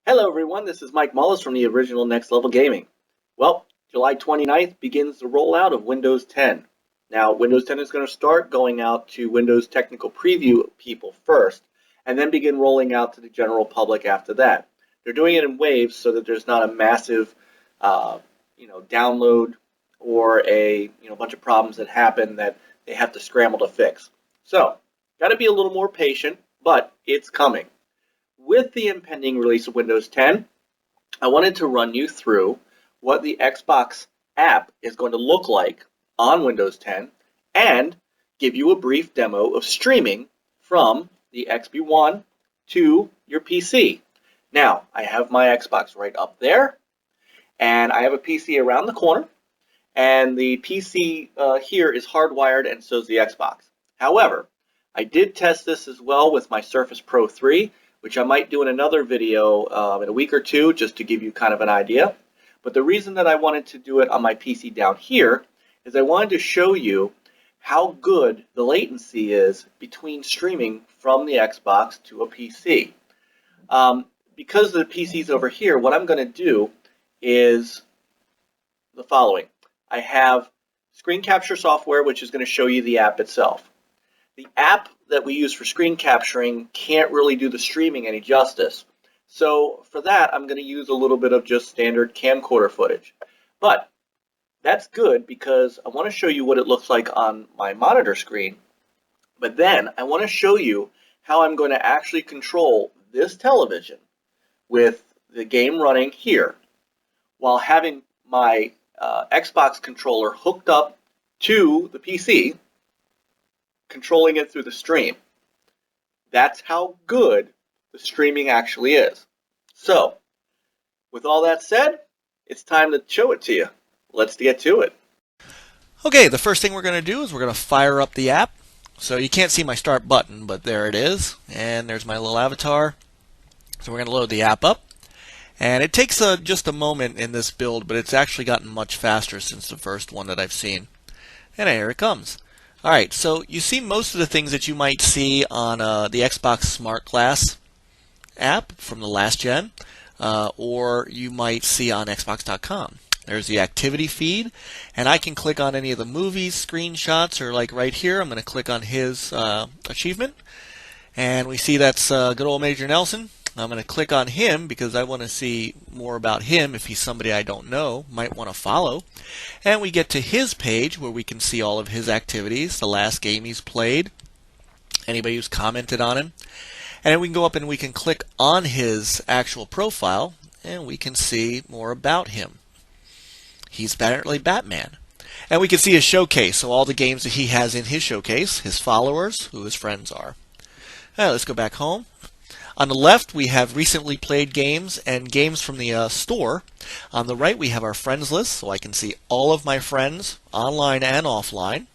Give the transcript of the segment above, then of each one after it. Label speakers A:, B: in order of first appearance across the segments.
A: Hello everyone, this is Mike Mullis from the original Next Level Gaming. Well, July 29th begins the rollout of Windows 10. Now, Windows 10 is going to start going out to Windows Technical Preview people first, and then begin rolling out to the general public after that. They're doing it in waves so that there's not a massive download or a bunch of problems that happen that they have to scramble to fix. So, got to be a little more patient, but it's coming. With the impending release of Windows 10, I wanted to run you through what the Xbox app is going to look like on Windows 10 and give you a brief demo of streaming from the XP One to your PC. Now, I have my Xbox right up there, and I have a PC around the corner, and the PC here is hardwired, and so is the Xbox. However, I did test this as well with my Surface Pro 3, which I might do in another video in a week or two just to give you kind of an idea. But the reason that I wanted to do it on my PC down here is I wanted to show you how good the latency is between streaming from the Xbox to a PC. Because the PC's over here, what I'm going to do is the following. I have screen capture software, which is going to show you the app itself. The app that we use for screen capturing can't really do the streaming any justice. So for that, I'm going to use a little bit of just standard camcorder footage. But that's good because I want to show you what it looks like on my monitor screen. But then I want to show you how I'm going to actually control this television with the game running here while having my Xbox controller hooked up to the PC, controlling it through the stream. That's how good the streaming actually is. So, with all that said, it's time to show it to you. Let's get to it.
B: Okay, the first thing we're going to do is we're going to fire up the app. So you can't see my start button, but there it is. And there's my little avatar. So we're going to load the app up. And it takes just a moment in this build, but it's actually gotten much faster since the first one that I've seen. And here it comes. Alright, so you see most of the things that you might see on the Xbox Smart Glass app from the last gen, or you might see on Xbox.com. There's the activity feed, and I can click on any of the movies, screenshots, or like right here, I'm going to click on his achievement, and we see that's good old Major Nelson. I'm going to click on him because I want to see more about him. If he's somebody I don't know, might want to follow. And we get to his page where we can see all of his activities, the last game he's played, anybody who's commented on him. And then we can go up and we can click on his actual profile and we can see more about him. He's apparently Batman. And we can see his showcase, so all the games that he has in his showcase, his followers, who his friends are. Let's go back home. On the left, we have recently played games and games from the store. On the right, we have our friends list, so I can see all of my friends, online and offline.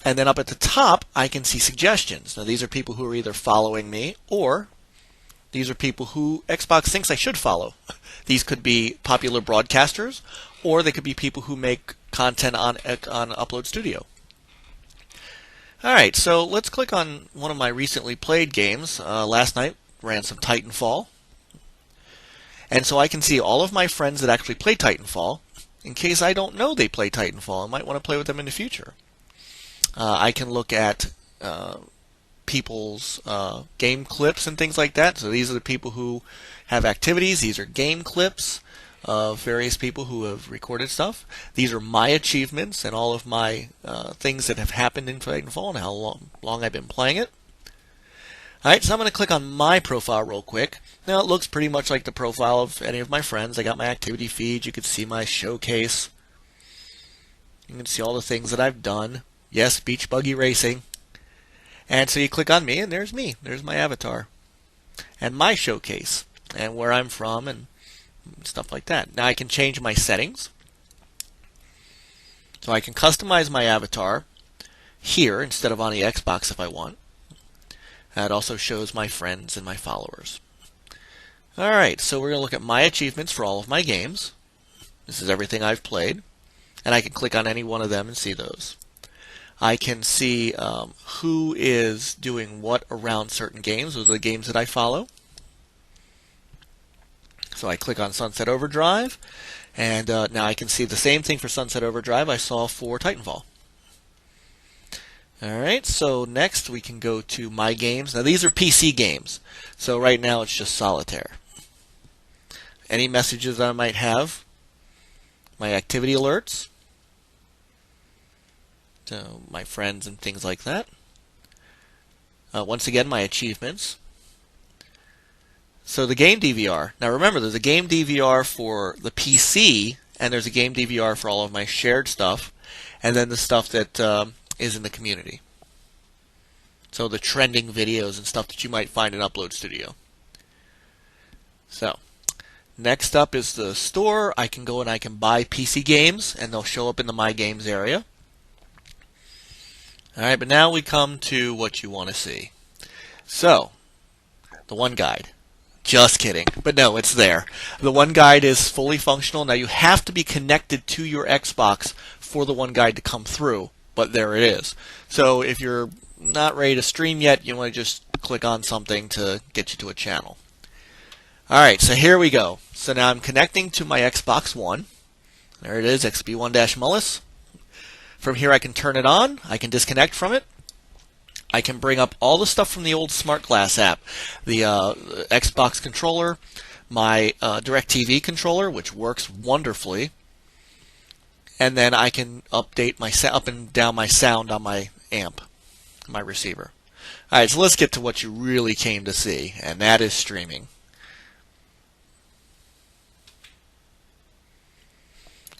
B: And then up at the top, I can see suggestions. Now, these are people who are either following me, or these are people who Xbox thinks I should follow. These could be popular broadcasters, or they could be people who make content on Upload Studio. Alright, so let's click on one of my recently played games. Last night ran some Titanfall. And so I can see all of my friends that actually play Titanfall. In case I don't know they play Titanfall, I might want to play with them in the future. I can look at people's game clips and things like that. So these are the people who have activities. These are game clips of various people who have recorded stuff. These are my achievements and all of my things that have happened in Titanfall and how long I've been playing it. Alright, so I'm going to click on my profile real quick. Now it looks pretty much like the profile of any of my friends. I got my activity feed. You can see my showcase. You can see all the things that I've done. Yes, beach buggy racing. And so you click on me and there's me. There's my avatar. And my showcase. And where I'm from and stuff like that. Now I can change my settings. So I can customize my avatar here instead of on the Xbox if I want. It also shows my friends and my followers. Alright, so we're going to look at my achievements for all of my games. This is everything I've played. And I can click on any one of them and see those. I can see who is doing what around certain games. Those are the games that I follow. So I click on Sunset Overdrive, and now I can see the same thing for Sunset Overdrive I saw for Titanfall. Alright, so next we can go to My Games. Now these are PC games, so right now it's just Solitaire. Any messages that I might have, my activity alerts, so my friends and things like that. Once again, my achievements. So the game DVR. Now remember, there's a game DVR for the PC, and there's a game DVR for all of my shared stuff, and then the stuff that is in the community. So the trending videos and stuff that you might find in Upload Studio. So next up is the store. I can go and I can buy PC games, and they'll show up in the My Games area. Alright, but now we come to what you want to see. So, the One Guide. Just kidding. But no, it's there. The One Guide is fully functional. Now you have to be connected to your Xbox for the One Guide to come through, but there it is. So if you're not ready to stream yet, you want to just click on something to get you to a channel. Alright, so here we go. So now I'm connecting to my Xbox One. There it is, XB1-Mullis. From here I can turn it on, I can disconnect from it, I can bring up all the stuff from the old Smart Glass app, the Xbox controller, my DirecTV controller, which works wonderfully, and then I can update my up and down my sound on my amp, my receiver. Alright, so let's get to what you really came to see, and that is streaming.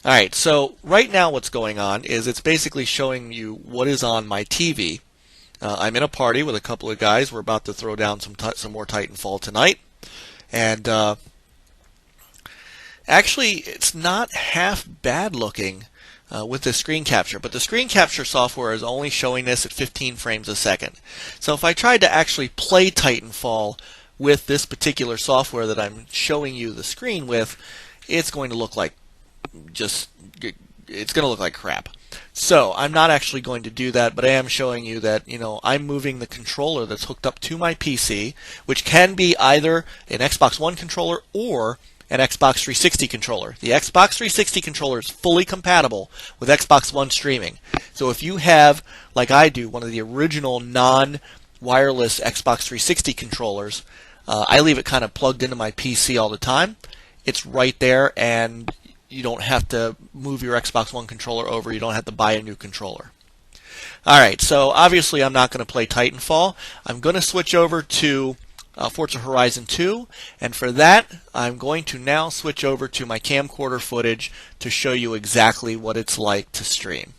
B: Alright, so right now what's going on is it's basically showing you what is on my TV. I'm in a party with a couple of guys. We're about to throw down some more Titanfall tonight. And actually, it's not half bad looking with the screen capture. But the screen capture software is only showing this at 15 frames a second. So if I tried to actually play Titanfall with this particular software that I'm showing you the screen with, it's going to look like it's going to look like crap. So I'm not actually going to do that, but I am showing you that, I'm moving the controller that's hooked up to my PC, which can be either an Xbox One controller or an Xbox 360 controller. The Xbox 360 controller is fully compatible with Xbox One streaming. So if you have, like I do, one of the original non-wireless Xbox 360 controllers, I leave it kind of plugged into my PC all the time. It's right there, and you don't have to move your Xbox One controller over. You don't have to buy a new controller. Alright, so obviously I'm not going to play Titanfall. I'm going to switch over to Forza Horizon 2, and for that I'm going to now switch over to my camcorder footage to show you exactly what it's like to stream.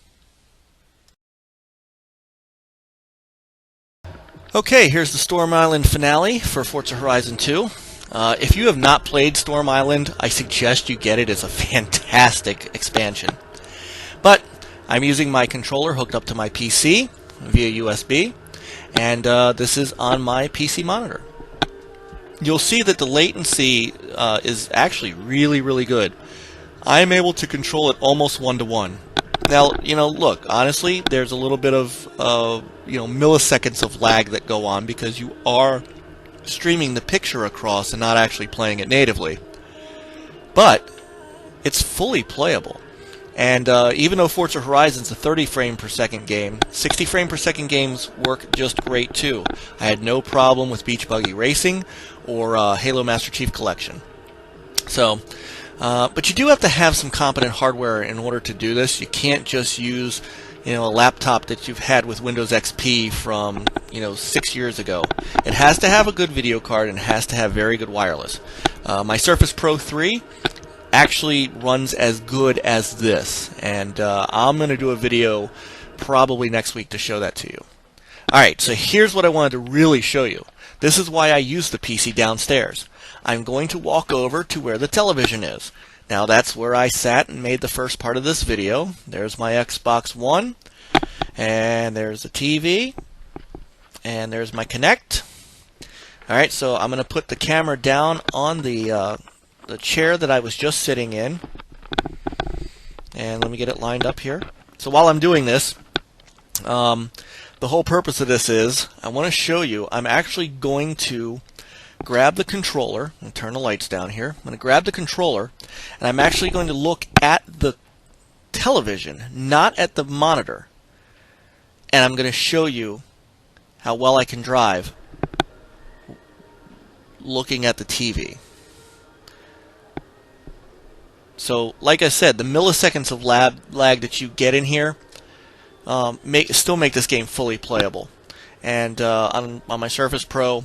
B: Okay, here's the Storm Island finale for Forza Horizon 2. If you have not played Storm Island, I suggest you get it. It's a fantastic expansion. But I'm using my controller hooked up to my PC via USB, and this is on my PC monitor. You'll see that the latency is actually really, really good. I'm able to control it almost one-to-one. Now, look, honestly, there's a little bit of milliseconds of lag that go on because you are streaming the picture across and not actually playing it natively. But it's fully playable. And even though Forza Horizon's a 30 frame per second game, 60 frame per second games work just great too. I had no problem with Beach Buggy Racing or Halo Master Chief Collection. So, but you do have to have some competent hardware in order to do this. You can't just use a laptop that you've had with Windows XP from 6 years ago. It has to have a good video card and it has to have very good wireless. My Surface Pro 3 actually runs as good as this, and I'm going to do a video probably next week to show that to you. Alright, so here's what I wanted to really show you. This is why I use the PC downstairs. I'm going to walk over to where the television is. Now that's where I sat and made the first part of this video. There's my Xbox One, and there's the TV, and there's my Kinect. Alright, so I'm going to put the camera down on the chair that I was just sitting in, and let me get it lined up here. So while I'm doing this, the whole purpose of this is I want to show you I'm actually going to grab the controller and turn the lights down here. I'm going to grab the controller, and I'm actually going to look at the television, not at the monitor. And I'm going to show you how well I can drive looking at the TV. So, like I said, the milliseconds of lag that you get in here still make this game fully playable. And on my Surface Pro,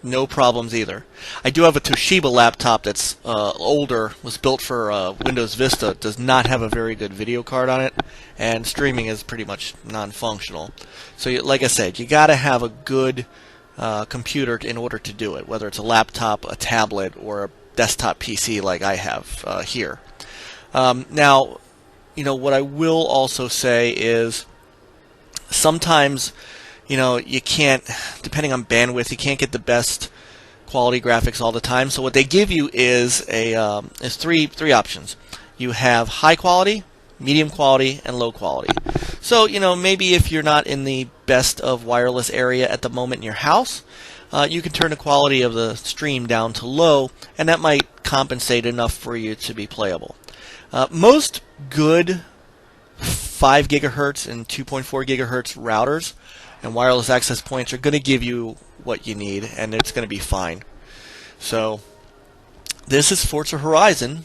B: no problems either. I do have a Toshiba laptop that's older, was built for Windows Vista, does not have a very good video card on it, and streaming is pretty much non-functional. So, like I said, you got to have a good computer in order to do it, whether it's a laptop, a tablet, or a desktop PC like I have here. Now, what I will also say is sometimes, you can't, depending on bandwidth, you can't get the best quality graphics all the time. So what they give you is three options. You have high quality, medium quality, and low quality. So, maybe if you're not in the best of wireless area at the moment in your house, you can turn the quality of the stream down to low, and that might compensate enough for you to be playable. Most good 5 gigahertz and 2.4 gigahertz routers and wireless access points are going to give you what you need, and it's going to be fine. So, this is Forza Horizon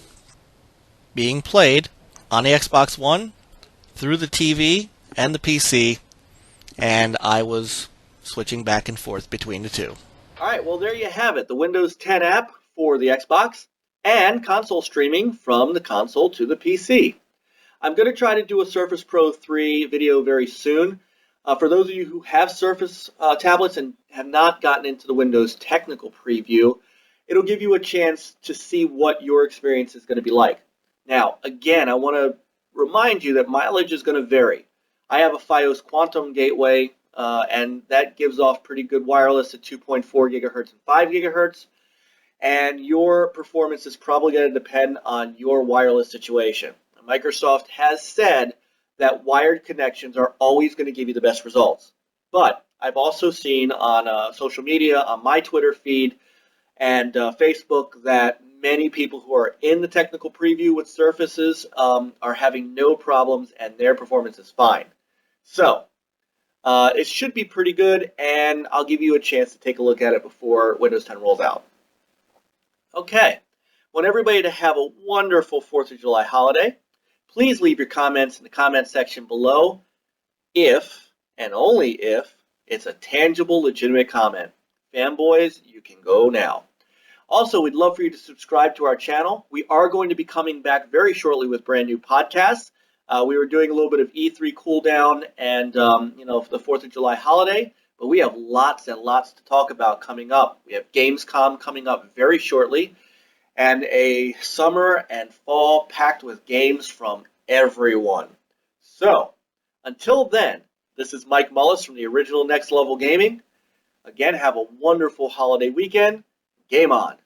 B: being played on the Xbox One, through the TV, and the PC, and I was switching back and forth between the two.
A: Alright, well there you have it. The Windows 10 app for the Xbox and console streaming from the console to the PC. I'm going to try to do a Surface Pro 3 video very soon. For those of you who have Surface tablets and have not gotten into the Windows technical preview, it'll give you a chance to see what your experience is going to be like. Now, again, I want to remind you that mileage is going to vary. I have a Fios Quantum gateway, and that gives off pretty good wireless at 2.4 gigahertz and 5 gigahertz. And your performance is probably going to depend on your wireless situation. Microsoft has said that wired connections are always going to give you the best results. But I've also seen on social media, on my Twitter feed, and Facebook that many people who are in the technical preview with Surfaces are having no problems and their performance is fine. So, it should be pretty good, and I'll give you a chance to take a look at it before Windows 10 rolls out. Okay, I want everybody to have a wonderful 4th of July holiday. Please leave your comments in the comment section below if, and only if, it's a tangible, legitimate comment. Fanboys, you can go now. Also, we'd love for you to subscribe to our channel. We are going to be coming back very shortly with brand new podcasts. We were doing a little bit of E3 cool down and, for the 4th of July holiday, but we have lots and lots to talk about coming up. We have Gamescom coming up very shortly, and a summer and fall packed with games from everyone. So, until then, this is Mike Mullis from the original Next Level Gaming. Again, have a wonderful holiday weekend. Game on.